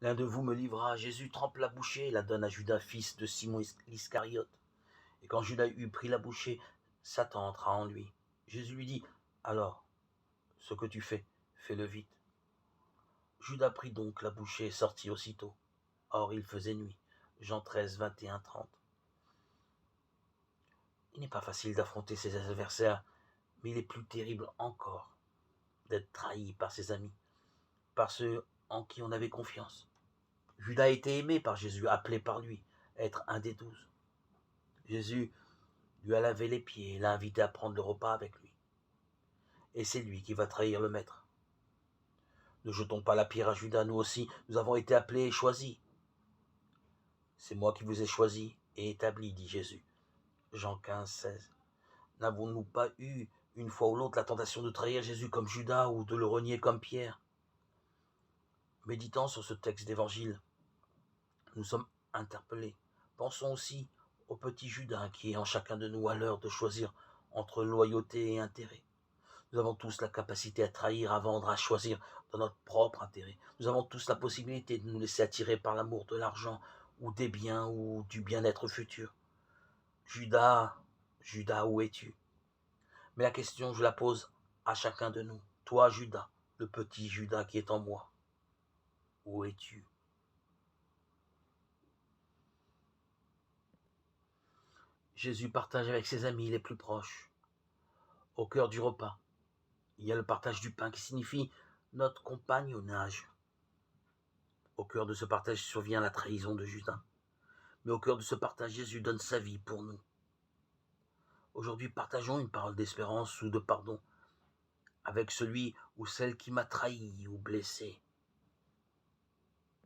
L'un de vous me livrera. Jésus trempe la bouchée et la donne à Judas, fils de Simon l'Iscariote. Et quand Judas eut pris la bouchée, Satan entra en lui. Jésus lui dit, alors, ce que tu fais, fais-le vite. Judas prit donc la bouchée et sortit aussitôt. Or, il faisait nuit. Jean 13, 21, 30. Il n'est pas facile d'affronter ses adversaires, mais il est plus terrible encore d'être trahi par ses amis, par ceux en qui on avait confiance. Judas a été aimé par Jésus, appelé par lui, être un des 12. Jésus lui a lavé les pieds et l'a invité à prendre le repas avec lui. Et c'est lui qui va trahir le maître. Ne jetons pas la pierre à Judas, nous aussi, nous avons été appelés et choisis. C'est moi qui vous ai choisis et établis, dit Jésus. Jean 15, 16. N'avons-nous pas eu, une fois ou l'autre, la tentation de trahir Jésus comme Judas ou de le renier comme Pierre? Méditant sur ce texte d'évangile, nous sommes interpellés. Pensons aussi au petit Judas qui est en chacun de nous à l'heure de choisir entre loyauté et intérêt. Nous avons tous la capacité à trahir, à vendre, à choisir dans notre propre intérêt. Nous avons tous la possibilité de nous laisser attirer par l'amour de l'argent ou des biens ou du bien-être futur. Judas, Judas, où es-tu? Mais la question, je la pose à chacun de nous. Toi, Judas, le petit Judas qui est en moi, où es-tu? Jésus partage avec ses amis les plus proches. Au cœur du repas, il y a le partage du pain qui signifie notre compagnonnage. Au cœur de ce partage survient la trahison de Judas. Mais au cœur de ce partage, Jésus donne sa vie pour nous. Aujourd'hui, partageons une parole d'espérance ou de pardon avec celui ou celle qui m'a trahi ou blessé.